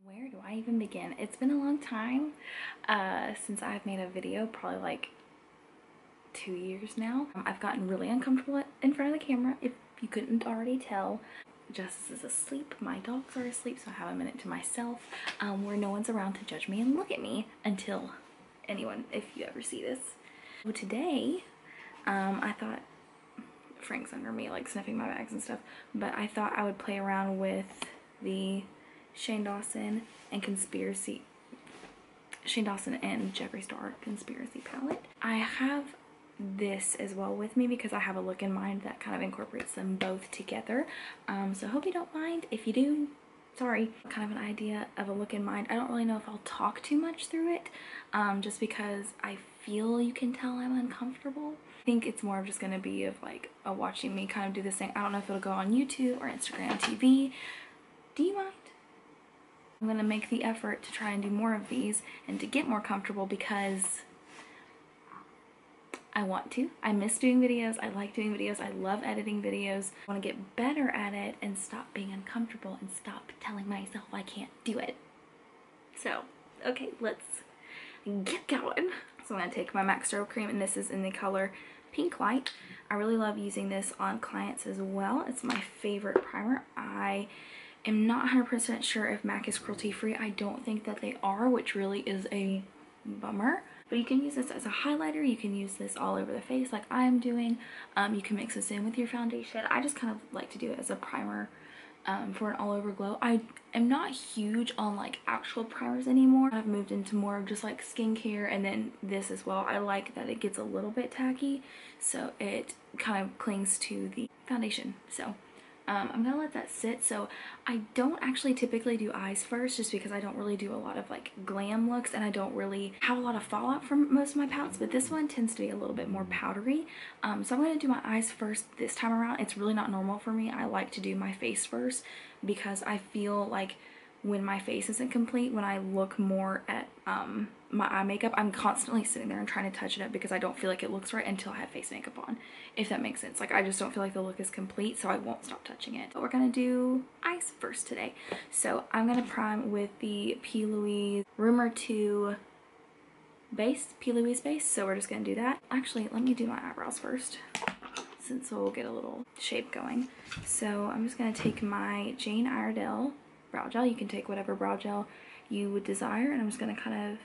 Where do I even begin? It's been a long time since I've made a video, probably like 2 years now. I've gotten really uncomfortable in front of the camera, if you couldn't already tell. Justice is asleep, my dogs are asleep, so I have a minute to myself where no one's around to judge me and look at me until anyone, if you ever see this. So today, I thought, Frank's under me like sniffing my bags and stuff, but I thought I would play around with the Dawson and Jeffree Star Conspiracy palette. I have this as well with me because I have a look in mind that kind of incorporates them both together. So I hope you don't mind. If you do, sorry. Kind of an idea of a look in mind. I don't really know if I'll talk too much through it, just because I feel you can tell I'm uncomfortable. I think it's more of just gonna be of like watching me kind of do this thing. I don't know if it'll go on YouTube or Instagram TV. Do you mind? I'm gonna make the effort to try and do more of these and to get more comfortable because I want to. I miss doing videos. I like doing videos. I love editing videos. I want to get better at it and stop being uncomfortable and stop telling myself I can't do it. So, okay, let's get going. So I'm gonna take my MAC Strobe Cream, and this is in the color Pinklite. I really love using this on clients as well. It's my favorite primer. I am not 100% sure if MAC is cruelty free. I don't think that they are, which really is a bummer. But you can use this as a highlighter. You can use this all over the face like I'm doing. You can mix this in with your foundation. I just kind of like to do it as a primer for an all over glow. I am not huge on like actual primers anymore. I've moved into more of just like skincare, and then this as well. I like that it gets a little bit tacky, so it kind of clings to the foundation. So I'm gonna let that sit. So I don't actually typically do eyes first, just because I don't really do a lot of like glam looks, and I don't really have a lot of fallout from most of my palettes, but this one tends to be a little bit more powdery. So I'm gonna do my eyes first this time around. It's really not normal for me. I like to do my face first because I feel like when my face isn't complete, when I look more at my eye makeup, I'm constantly sitting there and trying to touch it up because I don't feel like it looks right until I have face makeup on, if that makes sense. Like, I just don't feel like the look is complete, so I won't stop touching it. But we're gonna do eyes first today. So I'm gonna prime with the P. Louise Rumor 2 base, P. Louise base. So we're just gonna do that. Actually, let me do my eyebrows first, since we'll get a little shape going. So I'm just gonna take my Jane Iredale brow gel. You can take whatever brow gel you would desire, and I'm just gonna kind of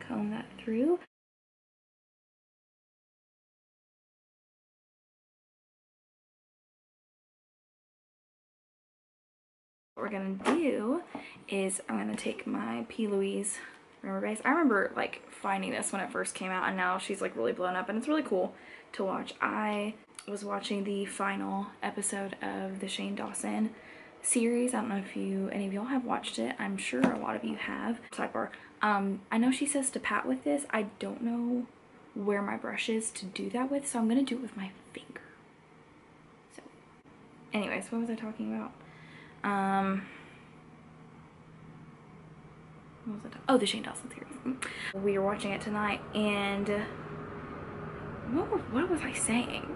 comb that through. What we're gonna do is I'm gonna take my P. Louise Rumor base. I remember like finding this when it first came out, and now she's like really blown up, and it's really cool to watch. I was watching the final episode of the Dawson series. I don't know if any of y'all have watched it. I'm sure a lot of you have. Sidebar. I know she says to pat with this. I don't know where my brush is to do that with, so I'm gonna do it with my finger. So anyways, what was I talking about? What was I talking? Oh, the Dawson series. We were watching it tonight, and what was I saying?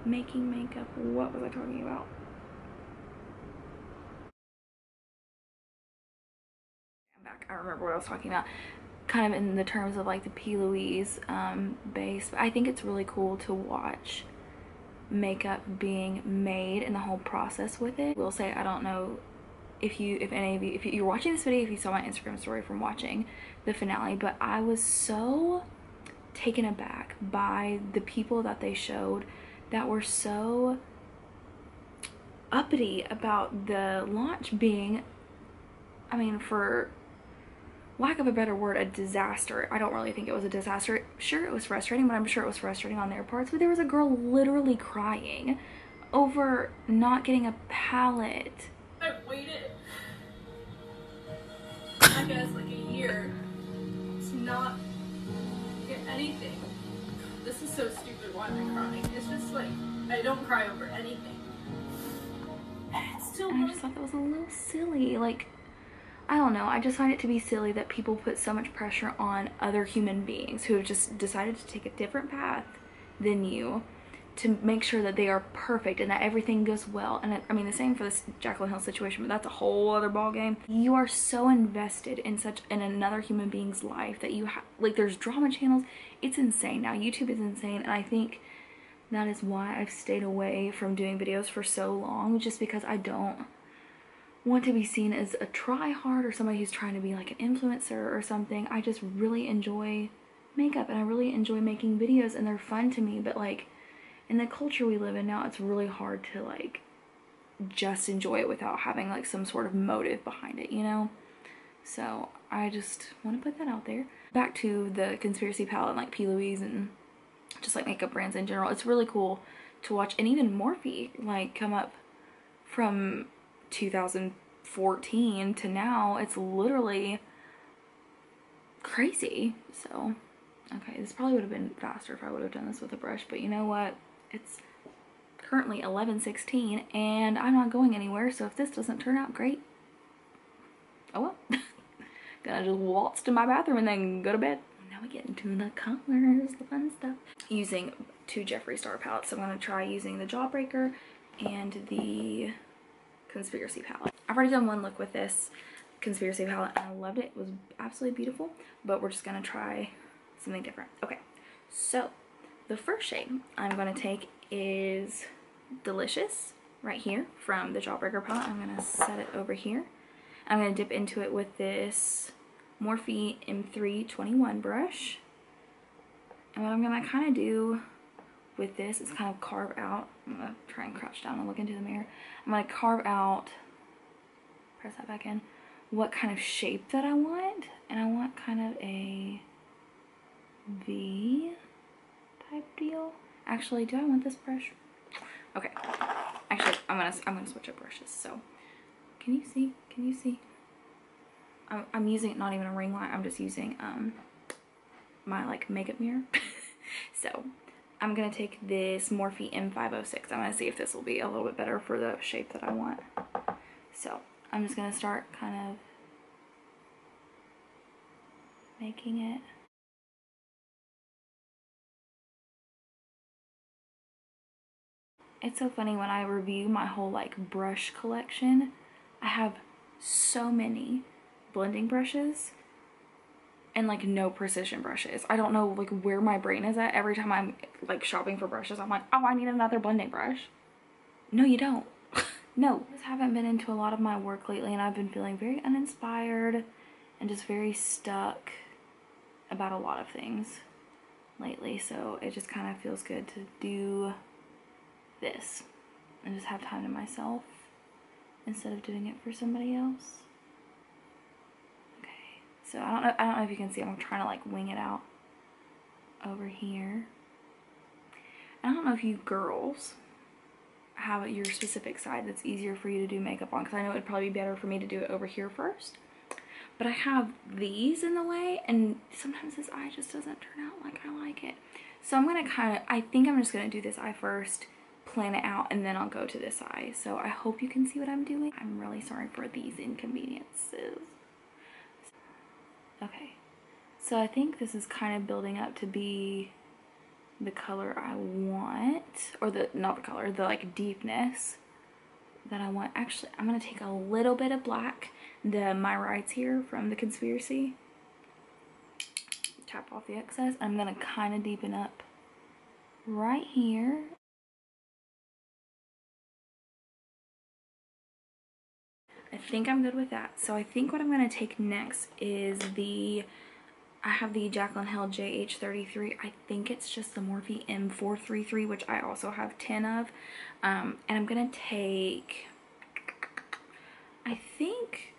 Making makeup. What was I talking about? I'm back. I remember what I was talking about. Kind of in the terms of like the P. Louise base. But I think it's really cool to watch makeup being made and the whole process with it. I will say, I don't know if any of you, if you're watching this video, if you saw my Instagram story from watching the finale, but I was so taken aback by the people that they showed that were so uppity about the launch being, I mean, for lack of a better word, a disaster. I don't really think it was a disaster. Sure, it was frustrating, but I'm sure it was frustrating on their parts. But there was a girl literally crying over not getting a palette. I waited, I guess, like a year to not get anything. This is so stupid. Why am I crying? It's just like, I don't cry over anything. It's still I just thought that was a little silly. Like, I don't know, I just find it to be silly that people put so much pressure on other human beings who have just decided to take a different path than you to make sure that they are perfect and that everything goes well. And I mean the same for this Jaclyn Hill situation, but that's a whole other ball game. You are so invested in another human being's life that you have, like, there's drama channels. It's insane now. YouTube is insane, and I think that is why I've stayed away from doing videos for so long, just because I don't want to be seen as a try-hard or somebody who's trying to be like an influencer or something. I just really enjoy makeup and I really enjoy making videos, and they're fun to me, but like in the culture we live in now, it's really hard to like just enjoy it without having like some sort of motive behind it, you know? So I just want to put that out there. Back to the conspiracy palette and like P. Louise and just like makeup brands in general. It's really cool to watch, and even Morphe like come up from 2014 to now. It's literally crazy. So okay, this probably would have been faster if I would have done this with a brush, but you know what? It's currently 11:16 and I'm not going anywhere, so if this doesn't turn out great, oh well. Gonna just waltz to my bathroom and then go to bed. Now we get into the colors, the fun stuff. Using two Jeffree Star palettes, so I'm gonna try using the Jawbreaker and the Conspiracy palette. I've already done one look with this Conspiracy palette and I loved it. It was absolutely beautiful, but we're just gonna try something different. Okay, so the first shade I'm gonna take is Delicious right here from the Jawbreaker palette. I'm gonna set it over here. I'm gonna dip into it with this Morphe M321 brush. And what I'm gonna kind of do with this is kind of carve out, I'm gonna try and crouch down and look into the mirror. I'm gonna carve out, press that back in, what kind of shape that I want. And I want kind of a V type deal. Actually, do I want this brush? Okay. Actually, I'm gonna switch up brushes. So, can you see? Can you see? I'm using not even a ring light. I'm just using my like makeup mirror. So, I'm gonna take this Morphe M506. I'm gonna see if this will be a little bit better for the shape that I want. So, I'm just gonna start kind of making it. It's so funny when I review my whole like brush collection, I have so many blending brushes and like no precision brushes. I don't know like where my brain is at. Every time I'm like shopping for brushes, I'm like, oh, I need another blending brush. No, you don't. No. I just haven't been into a lot of my work lately, and I've been feeling very uninspired and just very stuck about a lot of things lately. So it just kind of feels good to do this and just have time to myself instead of doing it for somebody else. Okay, so I don't know if you can see, I'm trying to like wing it out over here. I don't know if you girls have your specific side that's easier for you to do makeup on, because I know it'd probably be better for me to do it over here first, but I have these in the way and sometimes this eye just doesn't turn out like I like it. So I'm gonna I think I'm just gonna do this eye first, plan it out, and then I'll go to this eye. So I hope you can see what I'm doing. I'm really sorry for these inconveniences. Okay, so I think this is kind of building up to be the color I want, or not the color, the like deepness that I want. Actually, I'm gonna take a little bit of black, the My Rights here from the Conspiracy, tap off the excess. I'm gonna kind of deepen up right here. I think I'm good with that. So I think what I'm going to take next is I have the Jaclyn Hill JH33. I think it's just the Morphe M433, which I also have 10 of. And I'm going to take, I think,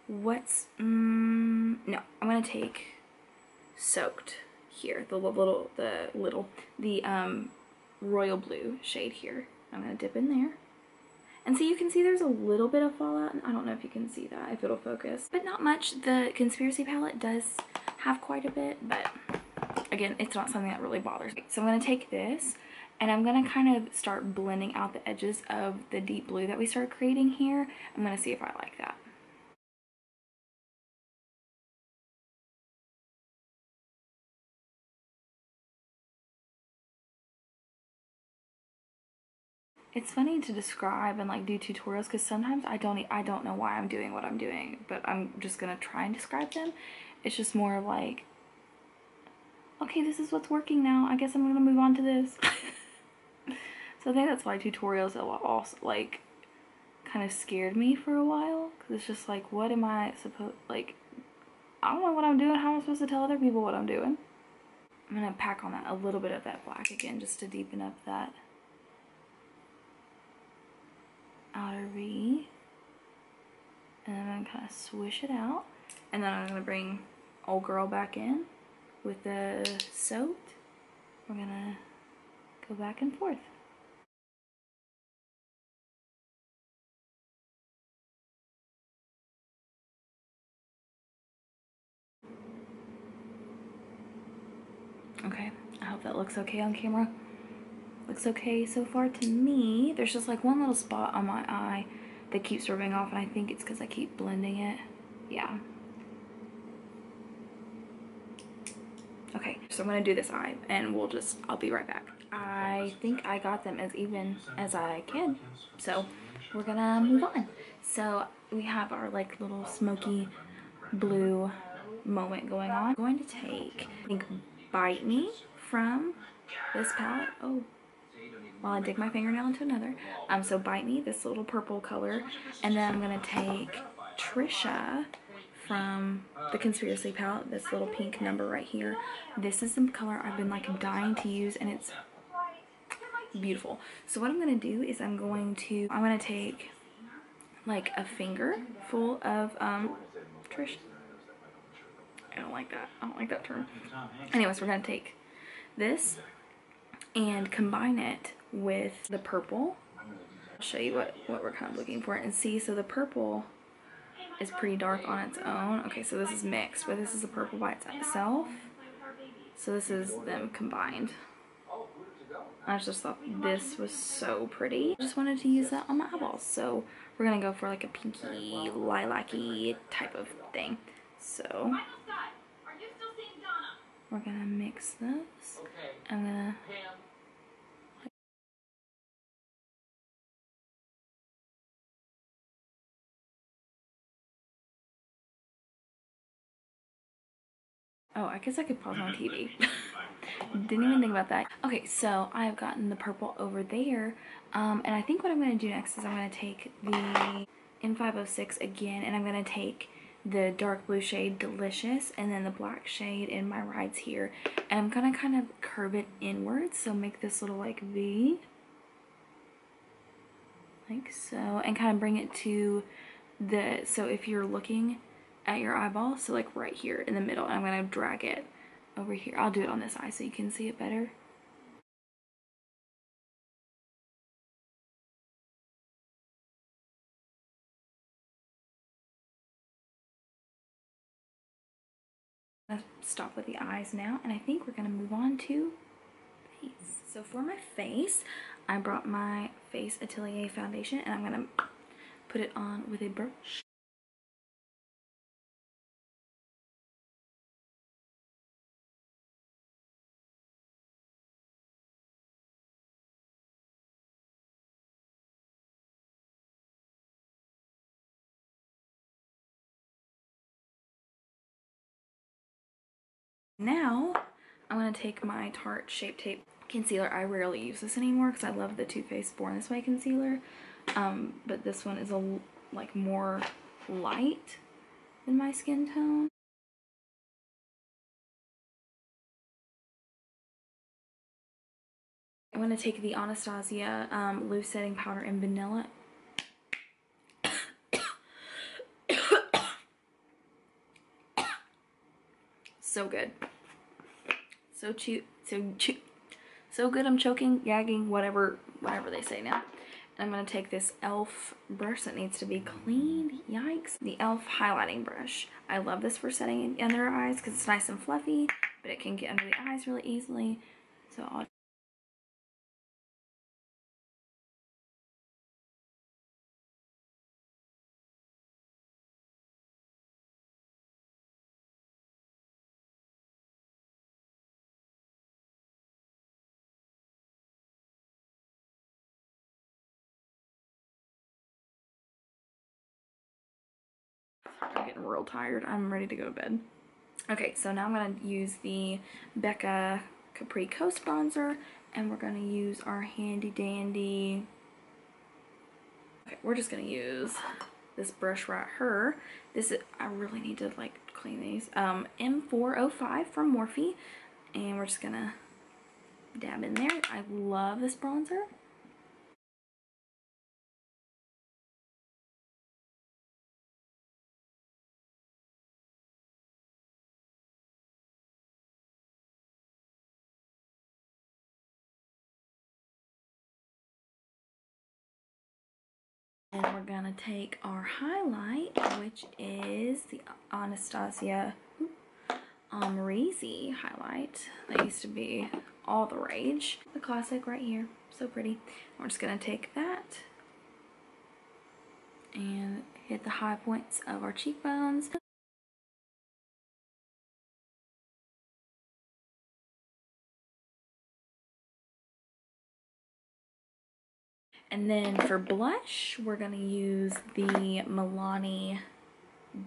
no, I'm going to take Soaked here, the royal blue shade here. I'm going to dip in there. And so you can see there's a little bit of fallout. I don't know if you can see that, if it'll focus, but not much. The Conspiracy palette does have quite a bit, but again, it's not something that really bothers me. So I'm going to take this and I'm going to kind of start blending out the edges of the deep blue that we started creating here. I'm going to see if I like that. It's funny to describe and like do tutorials because sometimes I don't know why I'm doing what I'm doing, but I'm just gonna try and describe them. It's just more like, okay, this is what's working now. I guess I'm gonna move on to this. So I think that's why tutorials also like kind of scared me for a while, because it's just like, what am I supposed, like, I don't know what I'm doing. How am I supposed to tell other people what I'm doing? I'm gonna pack on that a little bit of that black again just to deepen up that outer V, and then I'm gonna kind of swish it out, and then I'm gonna bring old girl back in with the soaked. We're gonna go back and forth. Okay, I hope that looks okay on camera. Looks okay so far to me. There's just like one little spot on my eye that keeps rubbing off, and I think it's because I keep blending it. Yeah. Okay, so I'm gonna do this eye and I'll be right back. I think I got them as even as I can. So we're gonna move on. So we have our like little smoky blue moment going on. I'm going to take, I think, Bite Me from this palette. Oh, while I dig my fingernail into another. So Bite Me, this little purple color. And then I'm gonna take Trisha from the Conspiracy palette, this little pink number right here. This is the color I've been like dying to use, and it's beautiful. So what I'm gonna do is I'm gonna take like a finger full of Trisha. I don't like that. I don't like that term. Anyways, we're gonna take this and combine it with the purple. I'll show you what we're kind of looking for and see. So the purple is pretty dark on its own. Okay, so this is mixed, but this is the purple by itself. So this is them combined. I just thought this was so pretty. I just wanted to use that on my eyeballs. So we're gonna go for like a pinky, lilac-y type of thing. So we're gonna mix this. I'm gonna oh, I guess I could pause on TV. Didn't even think about that. Okay, so I have gotten the purple over there. And I think what I'm going to do next is I'm going to take the N506 again, and I'm going to take the dark blue shade Delicious and then the black shade in my rides here. And I'm going to kind of curve it inwards, so make this little like V. Like so. And kind of bring it to the, so if you're looking at your eyeball, so like right here in the middle, and I'm going to drag it over here. I'll do it on this eye so you can see it better. I'm gonna stop with the eyes now, and I think we're gonna move on to face. So for my face, I brought my Face Atelier foundation, and I'm gonna put it on with a brush. Now, I'm going to take my Tarte Shape Tape concealer. I rarely use this anymore because I love the Too Faced Born This Way concealer. But this one is like more light than my skin tone. I'm going to take the Anastasia loose setting powder in vanilla. So good. So cute. So good I'm choking, gagging, whatever they say now. And I'm going to take this e.l.f. brush that needs to be cleaned. Yikes. The e.l.f. highlighting brush. I love this for setting under our eyes because it's nice and fluffy, but it can get under the eyes really easily. So I'll I'm getting real tired. I'm ready to go to bed. Okay, so now I'm going to use the Becca Capri Coast Bronzer, and we're going to use our handy dandy... Okay, we're just going to use this brush right here. This is, I really need to like clean these. M405 from Morphe, and we're just going to dab in there. I love this bronzer. And we're gonna take our highlight, which is the Anastasia Amrezy Highlight. That used to be all the rage. The classic right here, so pretty. We're just gonna take that and hit the high points of our cheekbones. And then for blush, we're gonna use the Milani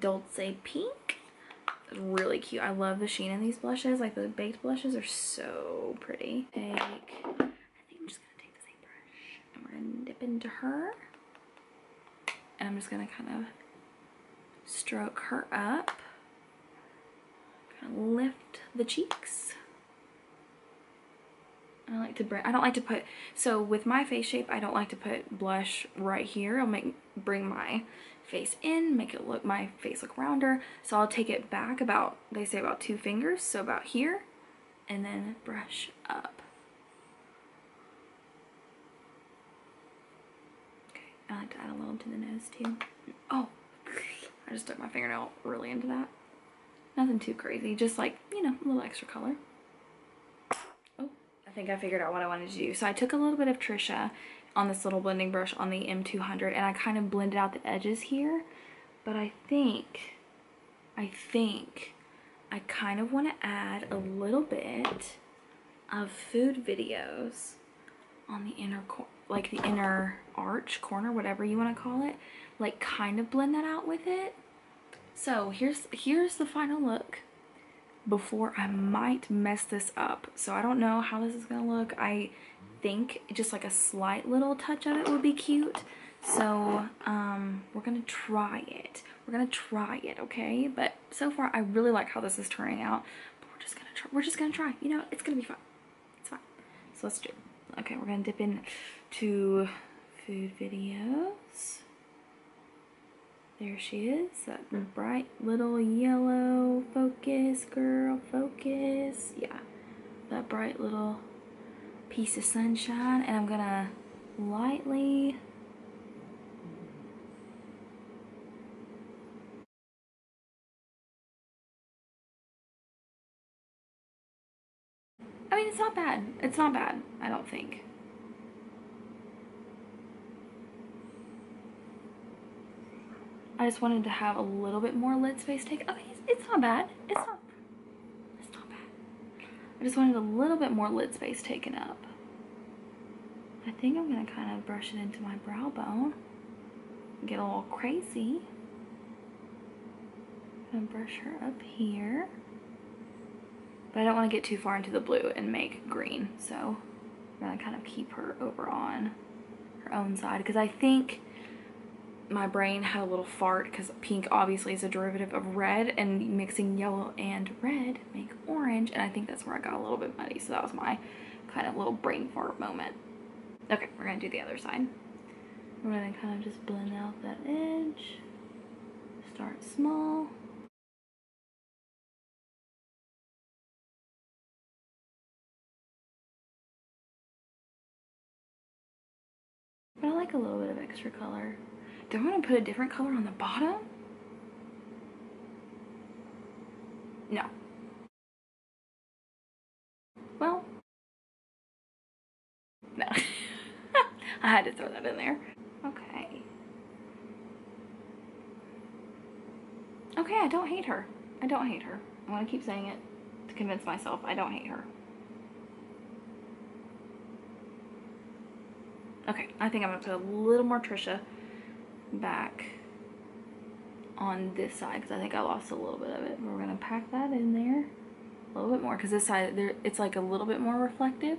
Dolce Pink. It's really cute. I love the sheen in these blushes. Like the baked blushes are so pretty. I think I'm just gonna take the same brush and we're gonna dip into her. And I'm just gonna kind of stroke her up. Kind of lift the cheeks. I don't like to put, so with my face shape, I don't like to put blush right here. I'll bring my face in, make it look, my face look rounder. So I'll take it back about, they say about 2 fingers, so about here, and then brush up. Okay, I like to add a little to the nose too. Oh, I just stuck my fingernail really into that. Nothing too crazy, just like, you know, a little extra color. I think I figured out what I wanted to do. So I took a little bit of Trisha on this little blending brush on the M200 and I kind of blended out the edges here. But I think I kind of want to add a little bit of food videos on the inner, like the inner arch corner, whatever you want to call it. Like kind of blend that out with it. So here's the final look before I might mess this up. So I don't know how this is gonna look. I think just like a slight little touch of it would be cute. So we're gonna try it. Okay? But so far I really like how this is turning out. But we're just gonna try. You know, it's gonna be fun. It's fine. So let's do it. Okay, we're gonna dip into food videos. There she is, that bright little yellow. Focus, girl, focus. Yeah, that bright little piece of sunshine. And I'm gonna lightly I mean, it's not bad. It's not bad, I don't think. I just wanted to have a little bit more lid space taken. Okay, it's not bad. It's not bad. I just wanted a little bit more lid space taken up. I think I'm gonna kind of brush it into my brow bone. Get a little crazy. I'm gonna brush her up here. But I don't want to get too far into the blue and make green. So I'm gonna kind of keep her over on her own side because I think my brain had a little fart because pink obviously is a derivative of red, and mixing yellow and red make orange, and I think that's where I got a little bit muddy. So that was my kind of little brain fart moment. Okay, we're gonna do the other side. We're gonna kind of just blend out that edge. Start small. But I like a little bit of extra color. Do I want to put a different color on the bottom? No. Well, no. I had to throw that in there. Okay. Okay, I don't hate her. I don't hate her. I'm gonna keep saying it to convince myself I don't hate her. Okay, I think I'm gonna put a little more Trisha back on this side because I think I lost a little bit of it. We're gonna pack that in there a little bit more because this side there it's like a little bit more reflective.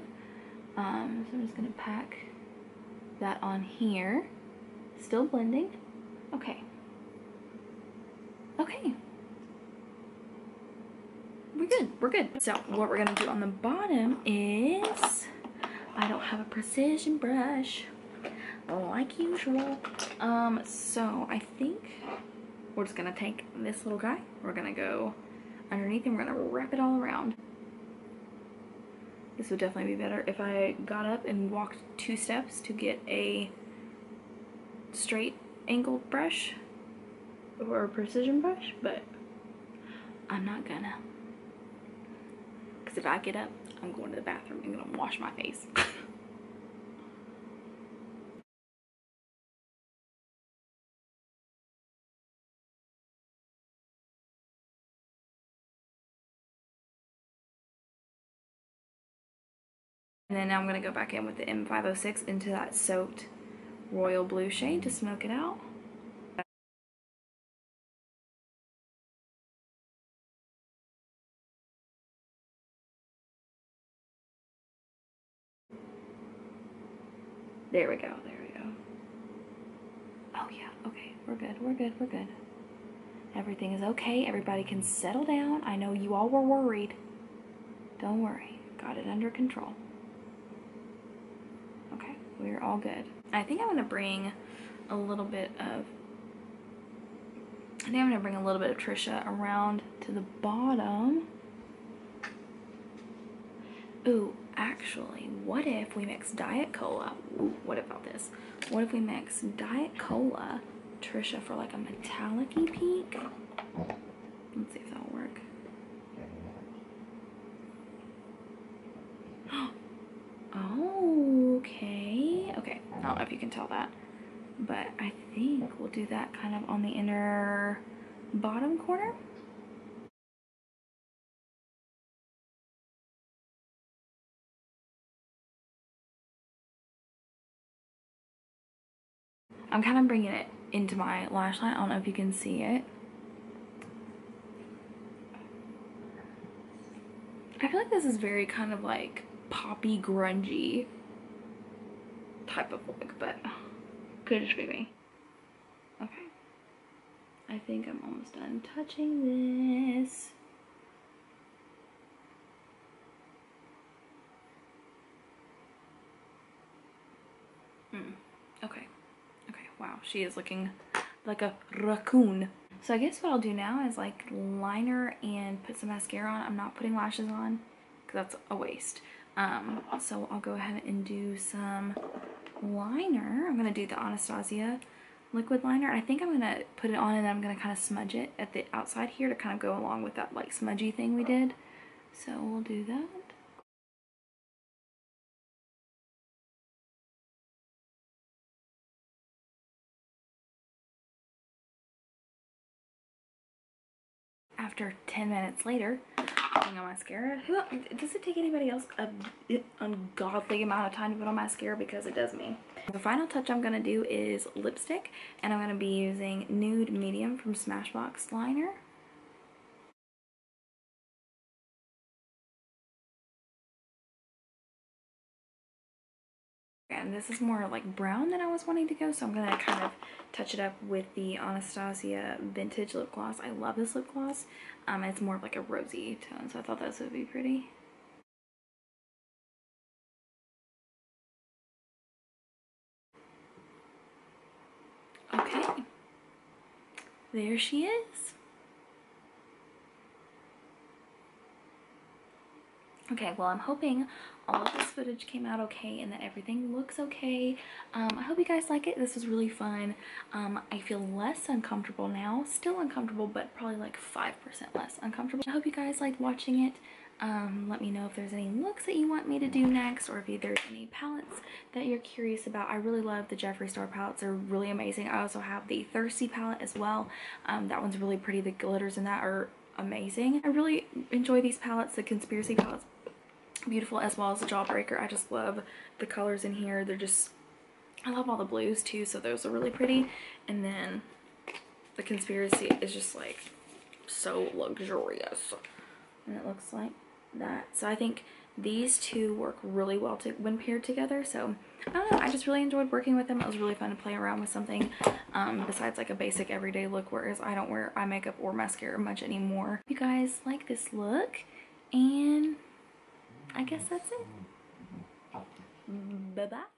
So I'm just gonna pack that on here. Still blending. Okay. Okay. We're good. We're good. So what we're gonna do on the bottom is, I don't have a precision brush like usual. So I think we're just gonna take this little guy. We're gonna go underneath and we're gonna wrap it all around. This would definitely be better if I got up and walked 2 steps to get a straight angled brush or a precision brush, but I'm not gonna. Because if I get up, I'm going to the bathroom and gonna wash my face. And then now I'm going to go back in with the M506 into that soaked royal blue shade to smoke it out. There we go, there we go. Oh yeah, okay, we're good, we're good, we're good. Everything is okay, everybody can settle down. I know you all were worried. Don't worry, got it under control. Okay, we're all good. I think I'm gonna bring a little bit of, Trisha around to the bottom. Ooh, actually, what if we mix Diet Cola? Ooh, what about this? What if we mix Diet Cola, Trisha, for like a metallic-y pink? Let's see if that'll work. Oh, okay. Okay, I don't know if you can tell that, but I think we'll do that kind of on the inner bottom corner. I'm kind of bringing it into my lash line. I don't know if you can see it. I feel like this is very kind of like poppy, grungy type of look, but could just be me. Okay. I think I'm almost done touching this. Okay. Okay, wow. She is looking like a raccoon. So I guess what I'll do now is like liner and put some mascara on. I'm not putting lashes on because that's a waste. So I'll go ahead and do some liner. I'm going to do the Anastasia liquid liner. I think I'm going to put it on and I'm going to kind of smudge it at the outside here to kind of go along with that like smudgy thing we did. So we'll do that. After 10 minutes later, putting on mascara. Does it take anybody else an ungodly amount of time to put on mascara? Because it does me. The final touch I'm going to do is lipstick, and I'm going to be using Nude Medium from Smashbox Liner. And this is more like brown than I was wanting to go, so I'm going to kind of touch it up with the Anastasia Vintage Lip Gloss. I love this lip gloss. It's more of like a rosy tone, so I thought this would be pretty. Okay. There she is. Okay, well, I'm hoping all of this footage came out okay and that everything looks okay. I hope you guys like it. This was really fun. I feel less uncomfortable now. Still uncomfortable, but probably like 5% less uncomfortable. I hope you guys liked watching it. Let me know if there's any looks that you want me to do next, or if there's any palettes that you're curious about. I really love the Jeffree Star palettes. They're really amazing. I also have the Thirsty palette as well. That one's really pretty. The glitters in that are amazing. I really enjoy these palettes. The Conspiracy palettes, beautiful, as well as the Jawbreaker. I just love the colors in here. They're just, I love all the blues too, so those are really pretty. And then the Conspiracy is just like so luxurious. And it looks like that. So I think these two work really well when paired together. So I don't know, I just really enjoyed working with them. It was really fun to play around with something besides like a basic everyday look, whereas I don't wear eye makeup or mascara much anymore. You guys like this look, and I guess that's it. Bye bye.